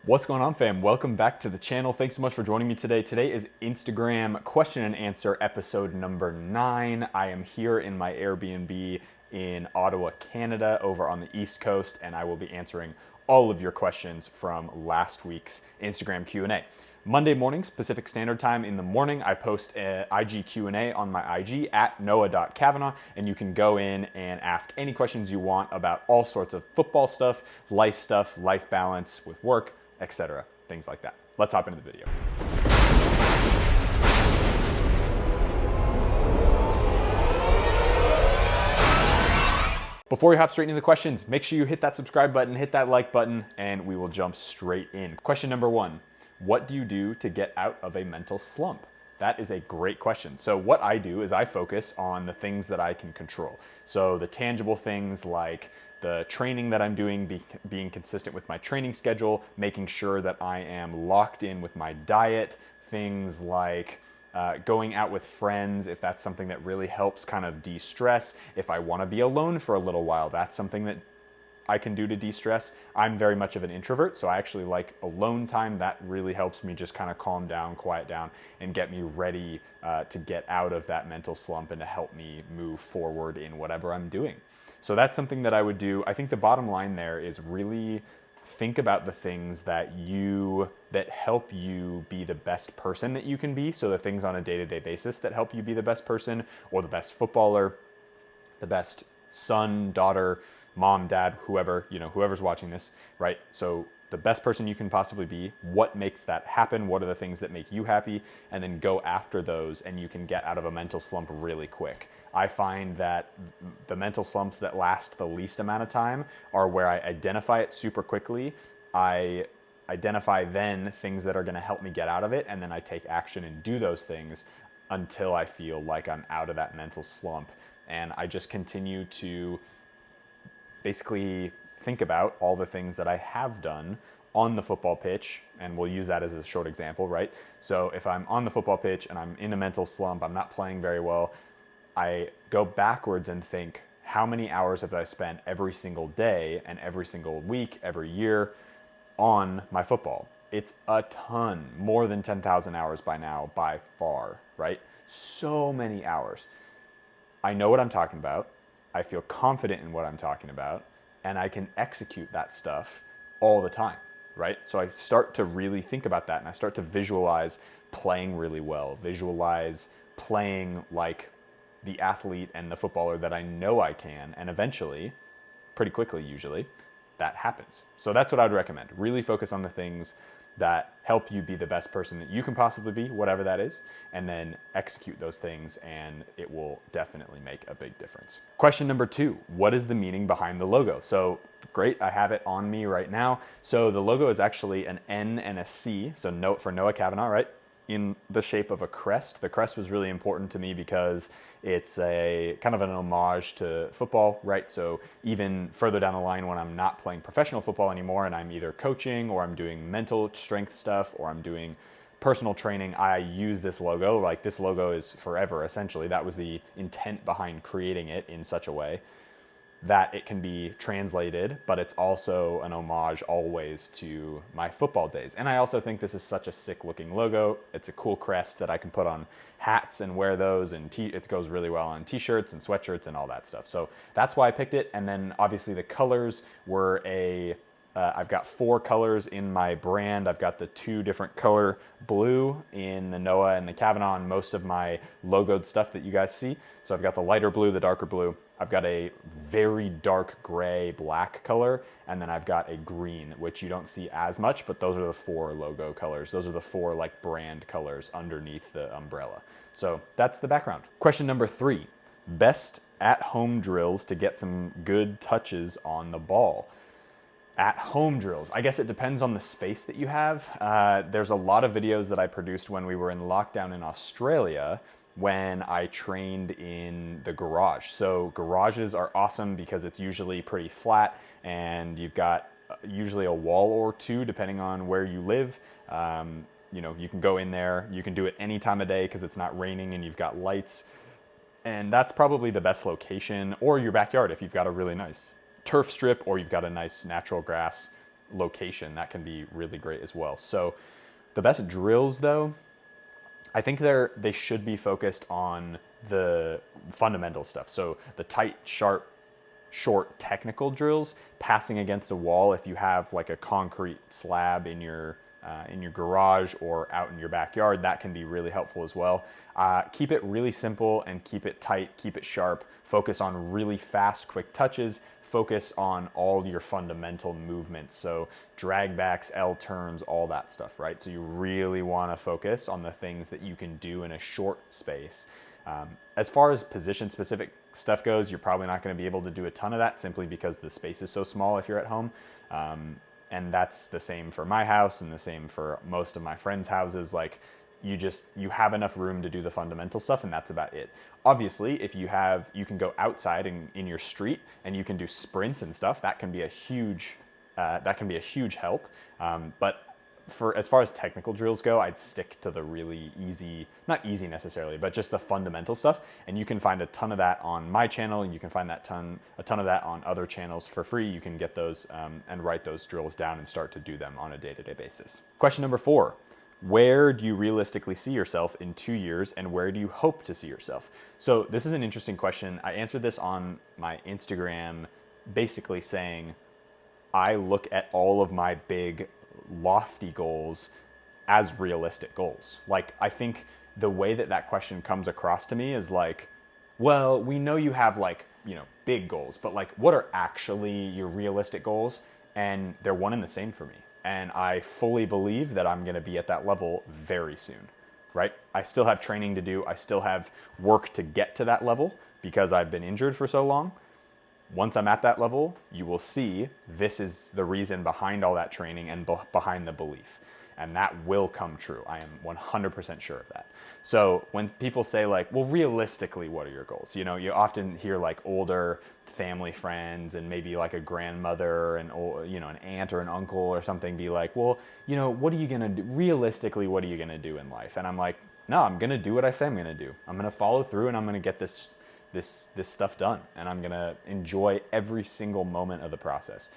What's going on, fam? Welcome back to the channel. Thanks so much for joining me today. Today is Instagram question and answer episode number 9. I am here in my Airbnb in Ottawa, Canada, over on the East Coast, and I will be answering all of your questions from last week's Instagram Q&A. Monday mornings, Pacific Standard Time in the morning, I post an IG Q&A on my IG at noah.cavanaugh, and you can go in and ask any questions you want about all sorts of football stuff, life balance with work, etc. Things like that. Let's hop into the video. Before we hop straight into the questions, make sure you hit that subscribe button, hit that like button, and we will jump straight in. Question number 1, what do you do to get out of a mental slump? That is a great question. So what I do is I focus on the things that I can control. So the tangible things like the training that I'm doing, being consistent with my training schedule, making sure that I am locked in with my diet, things like going out with friends, if that's something that really helps kind of de-stress. If I want to be alone for a little while, that's something that I can do to de-stress. I'm very much of an introvert, so I actually like alone time. That really helps me just kind of calm down, quiet down, and get me ready to get out of that mental slump and to help me move forward in whatever I'm doing. So that's something that I would do. I think the bottom line there is really think about the things that help you be the best person that you can be. So the things on a day-to-day basis that help you be the best person, or the best footballer, the best son, daughter, mom, dad, whoever's watching this, right? So the best person you can possibly be, what makes that happen? What are the things that make you happy? And then go after those, and you can get out of a mental slump really quick. I find that the mental slumps that last the least amount of time are where I identify it super quickly. I identify then things that are going to help me get out of it, and then I take action and do those things until I feel like I'm out of that mental slump. And I just continue to basically think about all the things that I have done on the football pitch, and we'll use that as a short example, right? So if I'm on the football pitch and I'm in a mental slump, I'm not playing very well, I go backwards and think, how many hours have I spent every single day and every single week, every year on my football? It's a ton, more than 10,000 hours by now, by far, right? So many hours. I know what I'm talking about. I feel confident in what I'm talking about, and I can execute that stuff all the time, right? So I start to really think about that, and I start to visualize playing really well, visualize playing like the athlete and the footballer that I know I can, and eventually, pretty quickly usually, that happens. So that's what I would recommend. Really focus on the things that help you be the best person that you can possibly be, whatever that is, and then execute those things, and it will definitely make a big difference. Question number 2, what is the meaning behind the logo? So great, I have it on me right now. So the logo is actually an N and a C, so for Noah Cavanaugh, right? In the shape of a crest. The crest was really important to me because it's a kind of an homage to football, right? So even further down the line, when I'm not playing professional football anymore and I'm either coaching or I'm doing mental strength stuff or I'm doing personal training, I use this logo. Like, this logo is forever, essentially. That was the intent behind creating it in such a way that it can be translated, but it's also an homage always to my football days. And I also think this is such a sick looking logo. It's a cool crest that I can put on hats and wear those, and it goes really well on t-shirts and sweatshirts and all that stuff. So that's why I picked it. And then obviously the colors were I've got 4 colors in my brand. I've got the 2 different color blue in the Noah and the Cavanaugh and most of my logoed stuff that you guys see. So I've got the lighter blue, the darker blue. I've got a very dark gray black color, and then I've got a green, which you don't see as much, but those are the 4 logo colors. Those are the 4 like brand colors underneath the umbrella. So that's the background. Question number 3, best at-home drills to get some good touches on the ball. At-home drills. I guess it depends on the space that you have. There's a lot of videos that I produced when we were in lockdown in Australia when I trained in the garage. So garages are awesome because it's usually pretty flat and you've got usually a wall or 2 depending on where you live. You can go in there, you can do it any time of day because it's not raining and you've got lights. And that's probably the best location, or your backyard if you've got a really nice turf strip or you've got a nice natural grass location, that can be really great as well. So the best drills though, I think they should be focused on the fundamental stuff. So the tight, sharp, short technical drills, passing against a wall. If you have like a concrete slab in your garage or out in your backyard, that can be really helpful as well. Keep it really simple and keep it tight, keep it sharp. Focus on really fast, quick touches. Focus on all your fundamental movements. So drag backs, L turns, all that stuff, right? So you really want to focus on the things that you can do in a short space. As far as position specific stuff goes, you're probably not going to be able to do a ton of that simply because the space is so small if you're at home. And that's the same for my house and the same for most of my friends' houses. Like you have enough room to do the fundamental stuff, and that's about it. Obviously, if you can go outside in your street and you can do sprints and stuff, that can be a huge help. But for as far as technical drills go, I'd stick to the really easy, not easy necessarily, but just the fundamental stuff. And you can find a ton of that on my channel. You can find a ton of that on other channels for free. You can get those and write those drills down and start to do them on a day-to-day basis. Question number 4. Where do you realistically see yourself in 2 years, and where do you hope to see yourself? So this is an interesting question. I answered this on my Instagram, basically saying I look at all of my big lofty goals as realistic goals. Like, I think the way that question comes across to me is like, well, we know you have like, big goals, but like, what are actually your realistic goals? And they're one and the same for me. And I fully believe that I'm going to be at that level very soon, right? I still have training to do. I still have work to get to that level because I've been injured for so long. Once I'm at that level, you will see this is the reason behind all that training and behind the belief. And that will come true. I am 100% sure of that. So when people say like, well, realistically, what are your goals? You often hear like older family friends and maybe like a grandmother and an aunt or an uncle or something be like, well, what are you going to do? Realistically, what are you going to do in life? And I'm like, no, I'm going to do what I say I'm going to do. I'm going to follow through and I'm going to get this stuff done. And I'm going to enjoy every single moment of the process.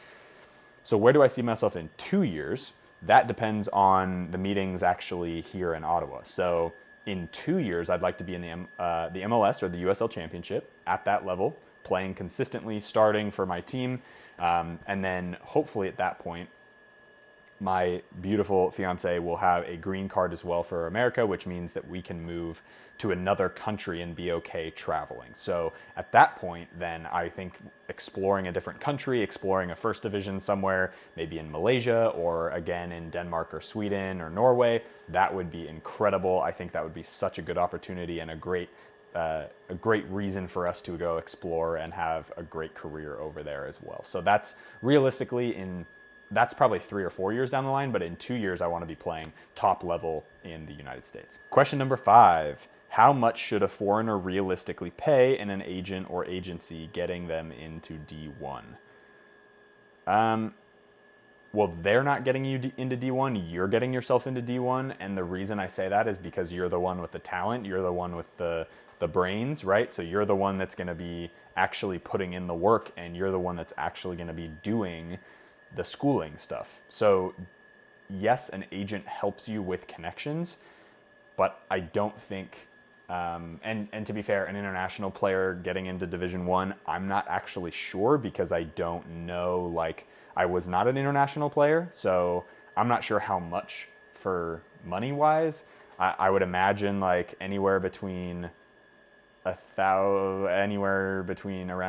So where do I see myself in 2 years? That depends on the meetings actually here in Ottawa. So in 2 years, I'd like to be in the MLS or the USL Championship at that level, playing consistently, starting for my team. And then hopefully at that point, my beautiful fiance will have a green card as well for America, which means that we can move to another country and be okay traveling. So at that point, then I think exploring a different country, exploring a first division somewhere, maybe in Malaysia or again in Denmark or Sweden or Norway, that would be incredible. I think that would be such a good opportunity and a great reason for us to go explore and have a great career over there as well. So that's realistically that's probably 3 or 4 years down the line, but in 2 years, I want to be playing top level in the United States. Question number 5, how much should a foreigner realistically pay in an agent or agency getting them into D1? Well, they're not getting you into D1, you're getting yourself into D1, and the reason I say that is because you're the one with the talent, you're the one with the brains, right? So you're the one that's going to be actually putting in the work, and you're the one that's actually going to be doing the schooling stuff. So yes, an agent helps you with connections, but I don't think, and to be fair, an international player getting into Division 1, I'm not actually sure because I don't know, like, I was not an international player, so I'm not sure how much for money-wise. I would imagine like anywhere between around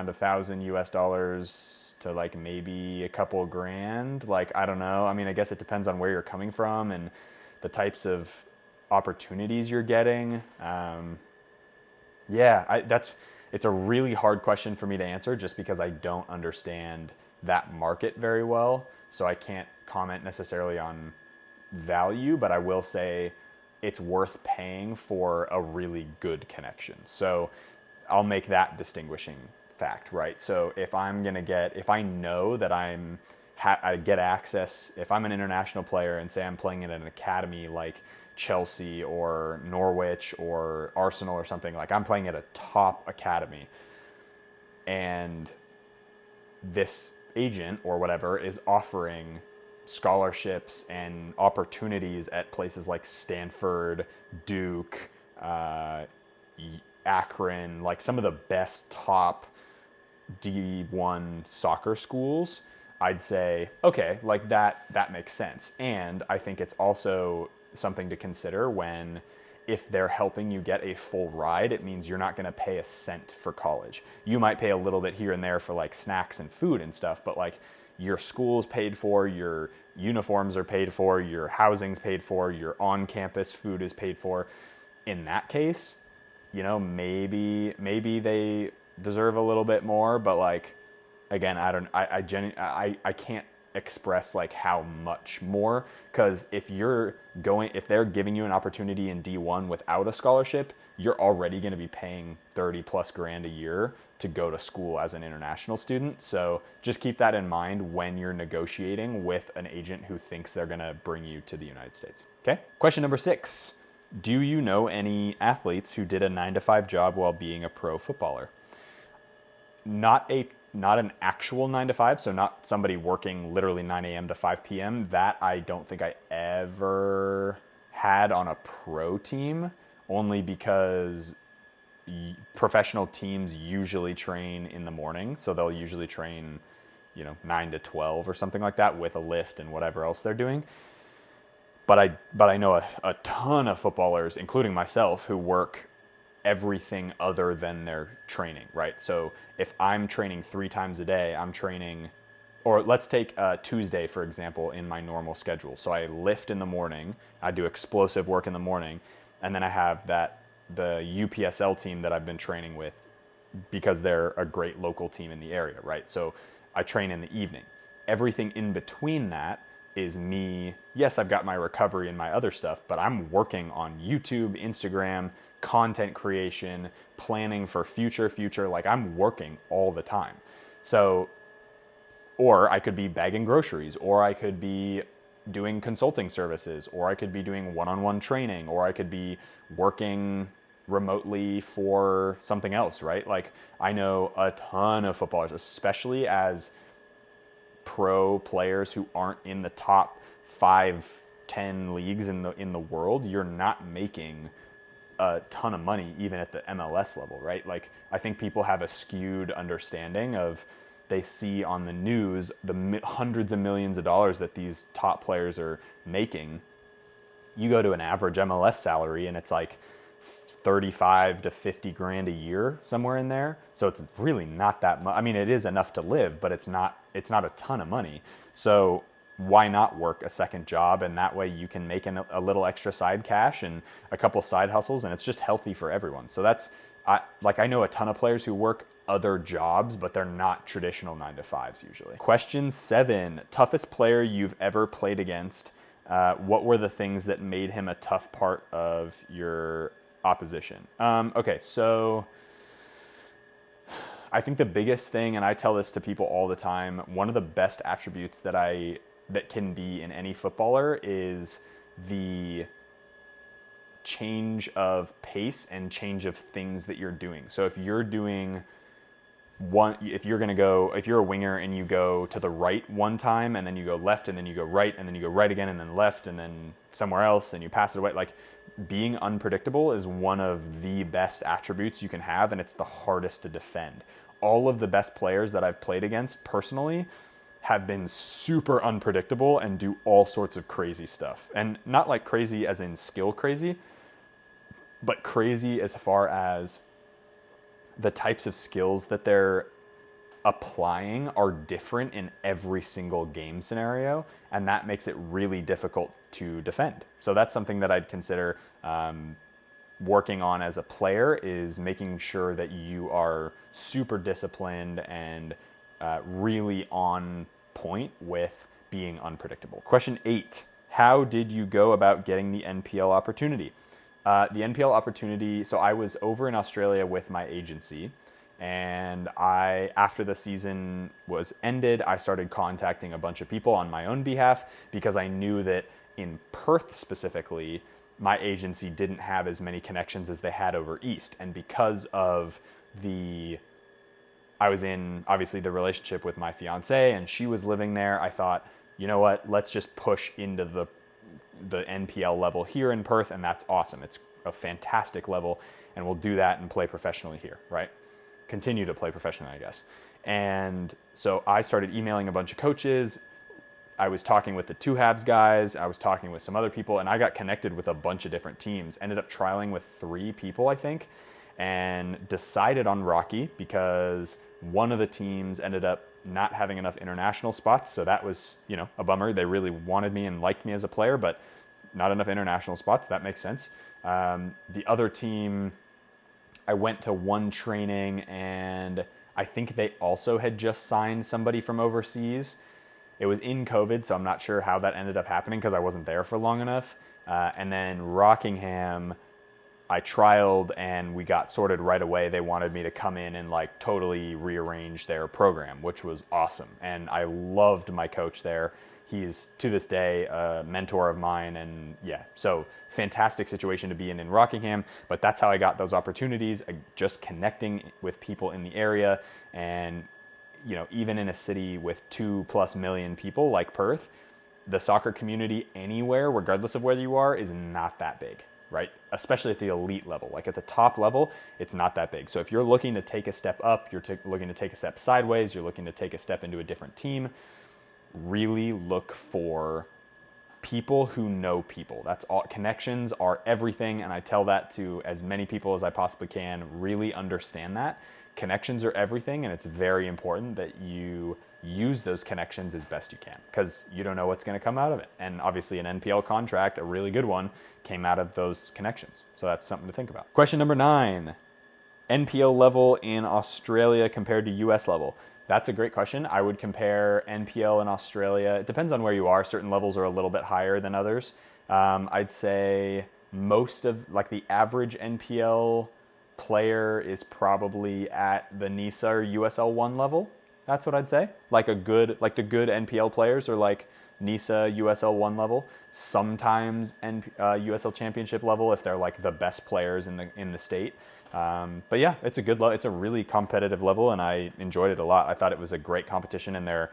$1,000 to like maybe a couple grand. Like, I don't know. I mean, I guess it depends on where you're coming from and the types of opportunities you're getting. It's a really hard question for me to answer just because I don't understand that market very well. So I can't comment necessarily on value, but I will say it's worth paying for a really good connection. So I'll make that distinguishing fact, right? So if I know that I get access, if I'm an international player and say I'm playing in an academy like Chelsea or Norwich or Arsenal or something, like I'm playing at a top academy, and this agent or whatever is offering scholarships and opportunities at places like Stanford, Duke, Akron, like some of the best top D1 soccer schools, I'd say, okay, like that makes sense. And I think it's also something to consider when, if they're helping you get a full ride, it means you're not going to pay a cent for college. You might pay a little bit here and there for like snacks and food and stuff, but like your school's paid for, your uniforms are paid for, your housing's paid for, your on-campus food is paid for. In that case, you know, maybe they deserve a little bit more, but like, again, I can't express like how much more, because if they're giving you an opportunity in D1 without a scholarship, you're already going to be paying 30 plus grand a year to go to school as an international student. So just keep that in mind when you're negotiating with an agent who thinks they're going to bring you to the United States. Okay. Question number 6. Do you know any athletes who did a 9-to-5 job while being a pro footballer? Not an actual 9-to-5, so not somebody working literally 9 a.m. to 5 p.m. That I don't think I ever had on a pro team, only because professional teams usually train in the morning. So they'll usually train, 9 to 12 or something like that with a lift and whatever else they're doing. But I know a ton of footballers, including myself, who work everything other than their training, right? So if I'm training 3 times a day, I'm training, or let's take Tuesday, for example, in my normal schedule. So I lift in the morning, I do explosive work in the morning, and then I have the UPSL team that I've been training with, because they're a great local team in the area, right? So I train in the evening. Everything in between that is me. Yes, I've got my recovery and my other stuff, but I'm working on YouTube, Instagram, content creation, planning for future, like I'm working all the time. So, or I could be bagging groceries, or I could be doing consulting services, or I could be doing one-on-one training, or I could be working remotely for something else, right? Like I know a ton of footballers, especially as pro players who aren't in the top 5-10 leagues in the world. You're not making a ton of money even at the MLS level, right? Like I think people have a skewed understanding of, they see on the news the hundreds of millions of dollars that these top players are making. You go to an average MLS salary and it's like 35 to 50 grand a year, somewhere in there. So it's really not that much. I mean, it is enough to live, but it's not a ton of money. So why not work a second job? And that way you can make a little extra side cash and a couple side hustles, and it's just healthy for everyone. So I know a ton of players who work other jobs, but they're not traditional 9-to-5s usually. Question 7, toughest player you've ever played against. What were the things that made him a tough part of your opposition? Okay, so I think the biggest thing, and I tell this to people all the time, one of the best attributes that can be in any footballer is the change of pace and change of things that you're doing. So if you're doing if you're a winger and you go to the right one time and then you go left and then you go right and then you go right again and then left and then somewhere else and you pass it away, like being unpredictable is one of the best attributes you can have, and it's the hardest to defend. All of the best players that I've played against personally have been super unpredictable and do all sorts of crazy stuff. And not like crazy as in skill crazy, but crazy as far as the types of skills that they're applying are different in every single game scenario, and that makes it really difficult to defend. So that's something that I'd consider working on as a player, is making sure that you are super disciplined and really on point with being unpredictable. Question 8, how did you go about getting the NPL opportunity? The NPL opportunity, so I was over in Australia with my agency, and after the season was ended, I started contacting a bunch of people on my own behalf, because I knew that in Perth specifically, my agency didn't have as many connections as they had over East. And because of I was in obviously the relationship with my fiance and she was living there, I thought you know what, let's just push into the NPL level here in Perth, and that's awesome. It's a fantastic level, and we'll do that and play professionally here, right? Continue to play professionally, I guess. And so I started emailing a bunch of coaches. I was talking with the Two Halves guys. I was talking with some other people, and I got connected with a bunch of different teams. Ended up trialing with 3 people, I think, and decided on Rocky because one of the teams ended up not having enough international spots. So that was, a bummer. They really wanted me and liked me as a player, but not enough international spots. That makes sense. The other team, I went to one training, and I think they also had just signed somebody from overseas. It was in COVID, so I'm not sure how that ended up happening because I wasn't there for long enough. And then Rockingham, I trialed and we got sorted right away. They wanted me to come in and like totally rearrange their program, which was awesome. And I loved my coach there. He's to this day a mentor of mine, and yeah, so fantastic situation to be in Rockingham. But that's how I got those opportunities, just connecting with people in the area. And even in a city with 2+ million people like Perth, the soccer community anywhere, regardless of whether you are, is not that big, right? Especially at the elite level. Like at the top level, it's not that big. So if you're looking to take a step up, you're looking to take a step sideways, you're looking to take a step into a different team, really look for people who know people. That's all. Connections are everything, and I tell that to as many people as I possibly can. Really understand that. Connections are everything, and it's very important that you use those connections as best you can, because you don't know what's going to come out of it. And obviously an NPL contract, a really good one, came out of those connections. So that's something to think about. Question number 9, NPL level in Australia compared to US level. That's a great question. I would compare NPL in Australia. It depends on where you are. Certain levels are a little bit higher than others. I'd say most of, like, the average NPL player is probably at the NISA or USL1 level. That's what I'd say. Like the good NPL players are like NISA, USL1 level. Sometimes USL Championship level if they're like the best players in the state. But yeah, it's a good level. It's a really competitive level, and I enjoyed it a lot. I thought it was a great competition, and their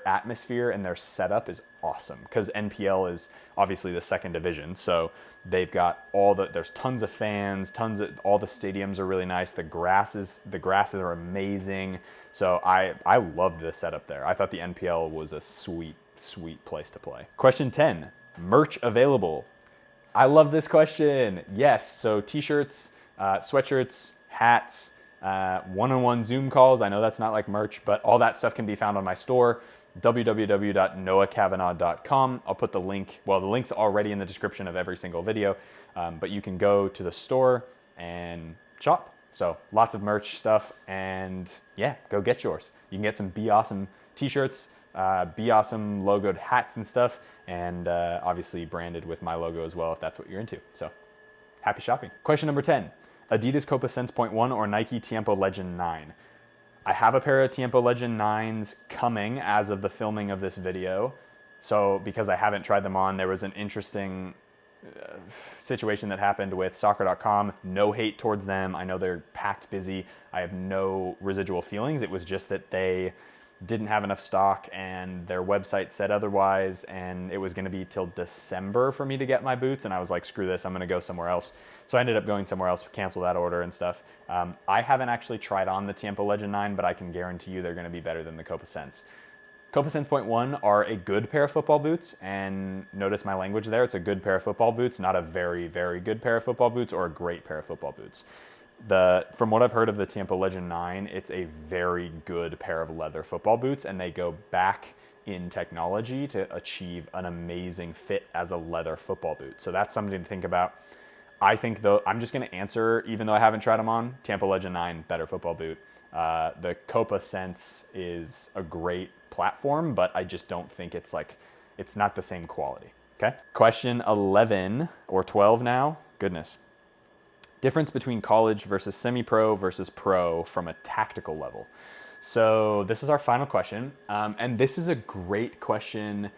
atmosphere and their setup is awesome, because NPL is obviously the second division, so they've got there's tons of fans, all the stadiums are really nice. The grasses are amazing. So I loved the setup there. I thought the NPL was a sweet place to play. Question 10, merch available. I love this question. Yes, so t-shirts, sweatshirts, hats, one-on-one Zoom calls. I know that's not like merch, but all that stuff can be found on my store, www.noahcavanaugh.com. I'll put the link, the link's already in the description of every single video, but you can go to the store and shop. So lots of merch stuff, and yeah, go get yours. You can get some Be Awesome t-shirts, Be Awesome logoed hats and stuff, and obviously branded with my logo as well if that's what you're into. So happy shopping. Question number 10, Adidas Copa Sense.1 or Nike Tiempo Legend 9? I have a pair of Tiempo Legend 9s coming as of the filming of this video. So because I haven't tried them on, there was an interesting situation that happened with soccer.com. No hate towards them. I know they're packed busy. I have no residual feelings. It was just that they didn't have enough stock and their website said otherwise, and it was going to be till December for me to get my boots, and I was like, screw this, I'm going to go somewhere else. So I ended up going somewhere else, cancel that order and stuff. I haven't actually tried on the Tiempo Legend 9, but I can guarantee you they're going to be better than the Copa Sense. Copa Sense.1 are a good pair of football boots, and notice my language there, it's a good pair of football boots, not a very, very good pair of football boots or a great pair of football boots. From what I've heard of the Tiempo Legend 9, it's a very good pair of leather football boots, and they go back in technology to achieve an amazing fit as a leather football boot. So that's something to think about. I think, though, I'm just going to answer, even though I haven't tried them on, Tiempo Legend 9, better football boot. The Copa Sense is a great platform, but I just don't think it's not the same quality. Okay. Question 11 or 12 now. Goodness. Difference between college versus semi-pro versus pro from a tactical level. So this is our final question. And this is a great question.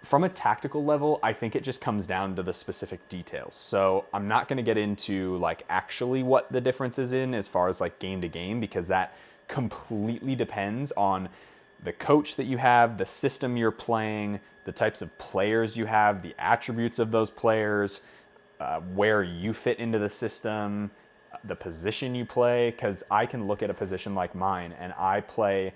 From a tactical level, I think it just comes down to the specific details. So I'm not going to get into like actually what the difference is in as far as like game to game, because that completely depends on the coach that you have, the system you're playing, the types of players you have, the attributes of those players, where you fit into the system, the position you play. Because I can look at a position like mine and I'll play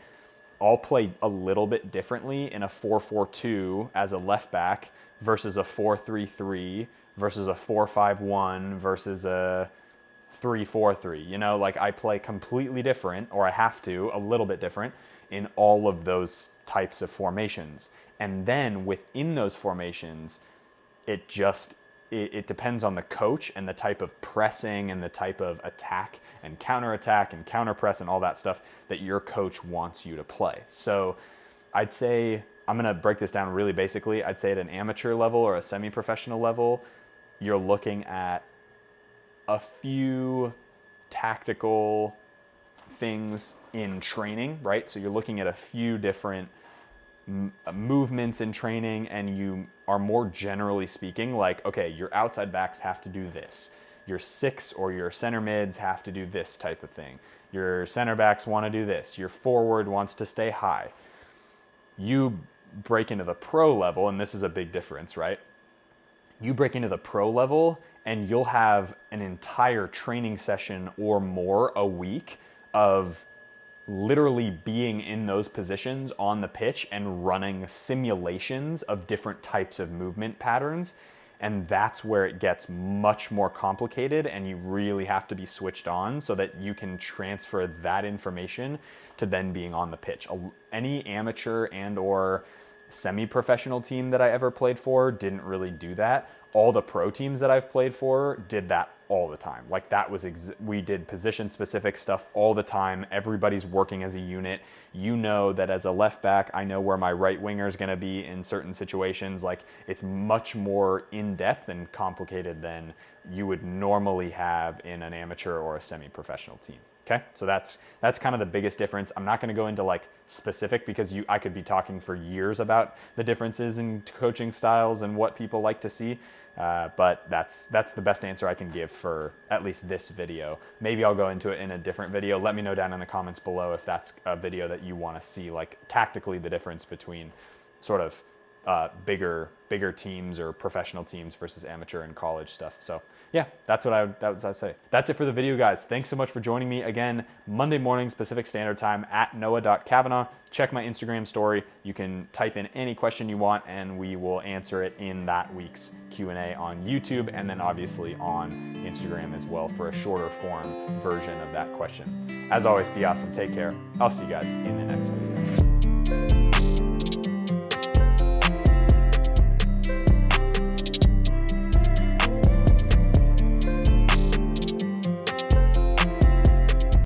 a little bit differently in a 4-4-2 as a left back versus a 4-3-3 versus a 4-5-1 versus a 3-4-3. You know, like I play completely different, or I have to, a little bit different in all of those types of formations. And then within those formations, it depends on the coach and the type of pressing and the type of attack and counterattack and counterpress and all that stuff that your coach wants you to play. So I'd say, I'm going to break this down really basically. I'd say at an amateur level or a semi-professional level, you're looking at a few tactical things in training, right? So you're looking at a few different movements in training, and you are more generally speaking like, okay, your outside backs have to do this. Your six or your center mids have to do this type of thing. Your center backs want to do this. Your forward wants to stay high. You break into the pro level, and this is a big difference, right? You break into the pro level and you'll have an entire training session or more a week of literally being in those positions on the pitch and running simulations of different types of movement patterns. And that's where it gets much more complicated, and you really have to be switched on so that you can transfer that information to then being on the pitch. Any amateur and or semi-professional team that I ever played for didn't really do that. All the pro teams that I've played for did that all the time. Like that was, we did position specific stuff all the time. Everybody's working as a unit. You know that as a left back, I know where my right winger is going to be in certain situations. Like it's much more in depth and complicated than you would normally have in an amateur or a semi-professional team. Okay, so that's kind of the biggest difference. I'm not going to go into like specific because I could be talking for years about the differences in coaching styles and what people like to see. But that's the best answer I can give for at least this video. Maybe I'll go into it in a different video. Let me know down in the comments below if that's a video that you want to see, like tactically the difference between sort of bigger teams or professional teams versus amateur and college stuff. So yeah, that's what I'd say. That's it for the video, guys. Thanks so much for joining me again, Monday morning Pacific Standard Time at noah.cavanaugh. Check my Instagram story. You can type in any question you want and we will answer it in that week's Q&A on YouTube, and then obviously on Instagram as well for a shorter form version of that question. As always, be awesome. Take care. I'll see you guys in the next video.